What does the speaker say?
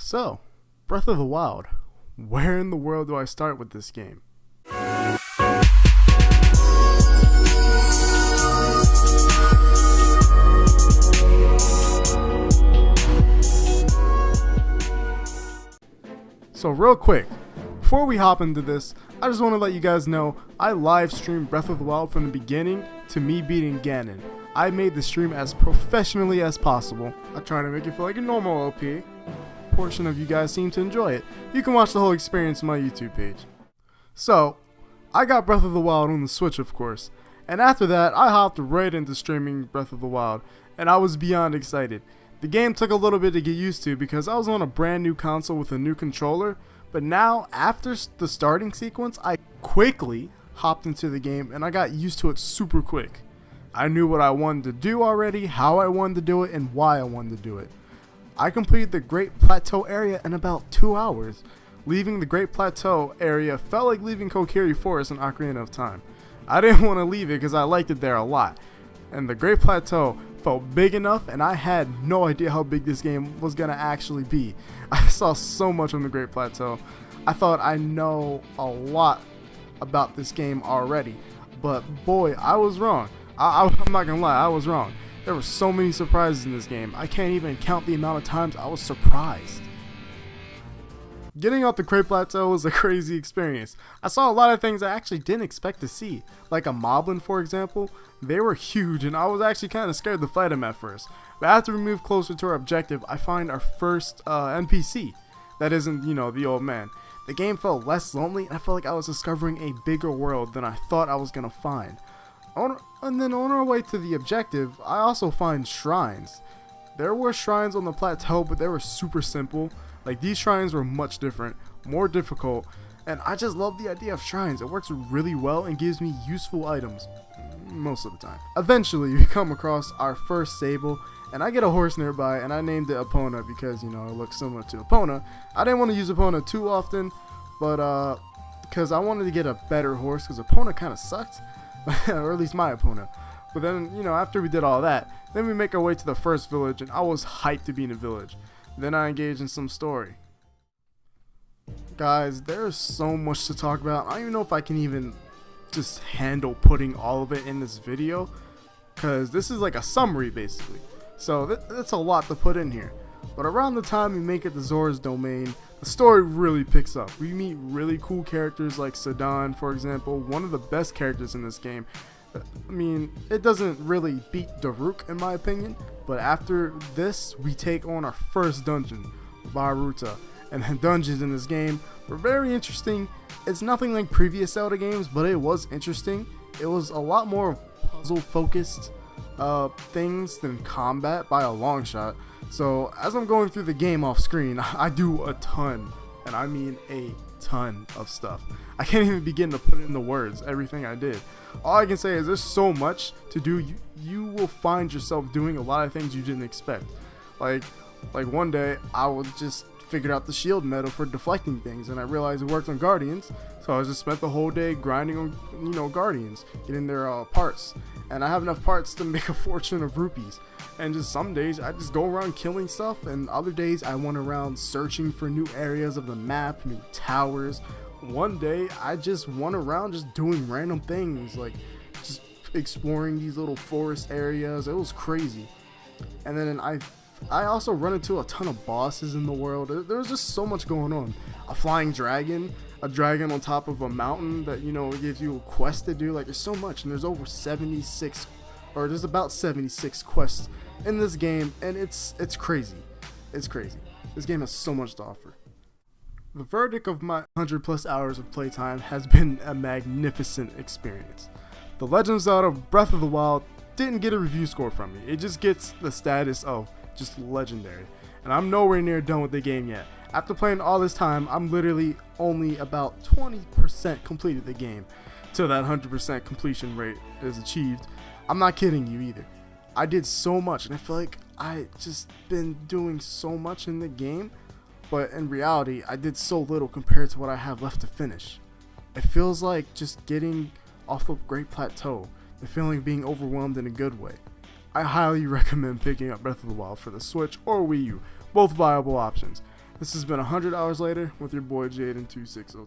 So, Breath of the Wild. Where in the world do I start with this game? So real quick, before we hop into this, I just want to let you guys know I live streamed Breath of the Wild from the beginning to me beating Ganon. I made the stream as professionally as possible. I try to make it feel like a normal LP. Portion of you guys seem to enjoy it. You can watch the whole experience on my YouTube page. So, I got Breath of the Wild on the Switch, of course, and after that I hopped right into streaming Breath of the Wild, and I was beyond excited. The game took a little bit to get used to because I was on a brand new console with a new controller, but now after the starting sequence I quickly hopped into the game and I got used to it super quick. I knew what I wanted to do already, how I wanted to do it, and why I wanted to do it. I completed the Great Plateau area in about 2 hours. Leaving the Great Plateau area felt like leaving Kokiri Forest in Ocarina of Time. I didn't want to leave it because I liked it there a lot. And the Great Plateau felt big enough, and I had no idea how big this game was going to actually be. I saw so much on the Great Plateau. I thought I know a lot about this game already. But boy, I was wrong. I'm not going to lie, I was wrong. There were so many surprises in this game. I can't even count the amount of times I was surprised. Getting off the Great Plateau was a crazy experience. I saw a lot of things I actually didn't expect to see. Like a moblin, for example. They were huge and I was actually kind of scared to fight them at first. But after we move closer to our objective, I find our first NPC. That isn't, the old man. The game felt less lonely and I felt like I was discovering a bigger world than I thought I was going to find. And then on our way to the objective, I also find shrines. There were shrines on the plateau, but they were super simple. Like, these shrines were much different, more difficult, and I just love the idea of shrines. It works really well and gives me useful items, most of the time. Eventually, we come across our first Sable, and I get a horse nearby, and I named it Epona because, it looks similar to Epona. I didn't want to use Epona too often, but, because I wanted to get a better horse, because Epona kind of sucked. Or at least my Epona. But then, after we did all that, then we make our way to the first village, and I was hyped to be in a village. Then I engaged in some story. Guys, there's so much to talk about. I don't even know if I can even just handle putting all of it in this video, because this is like a summary basically. So that's a lot to put in here. But around the time we make it to Zora's domain, the story really picks up. We meet really cool characters like Sidon, for example, one of the best characters in this game. I mean, it doesn't really beat Daruk in my opinion, but after this, we take on our first dungeon, Baruta. And the dungeons in this game were very interesting. It's nothing like previous Zelda games, but it was interesting. It was a lot more puzzle focused things than combat by a long shot. So as I'm going through the game off screen, I do a ton, and I mean a ton of stuff. I can't even begin to put it into words, everything I did. All I can say is there's so much to do. You will find yourself doing a lot of things you didn't expect. Like one day I would just figured out the shield meta for deflecting things, and I realized it worked on Guardians, so I just spent the whole day grinding on Guardians, getting their parts, and I have enough parts to make a fortune of rupees. And just some days I just go around killing stuff, and other days I went around searching for new areas of the map, new towers. One day I just went around just doing random things, like just exploring these little forest areas. It was crazy. And then I also run into a ton of bosses in the world. There's just so much going on. A flying dragon, a dragon on top of a mountain that, it gives you a quest to do. Like, there's so much, and there's over 76, or there's about 76 quests in this game, and it's crazy. It's crazy. This game has so much to offer. The verdict of my 100 plus hours of playtime has been a magnificent experience. The Legend of Zelda Breath of the Wild didn't get a review score from me. It just gets the status of just legendary, and I'm nowhere near done with the game yet. After playing all this time, I'm literally only about 20% completed the game till that 100% completion rate is achieved. I'm not kidding you either. I did so much, and I feel like I just been doing so much in the game, but in reality I did so little compared to what I have left to finish. It feels like just getting off of Great Plateau, the feeling of being overwhelmed in a good way. I highly recommend picking up Breath of the Wild for the Switch or Wii U, both viable options. This has been 100 Hours Later with your boy Jaden2602.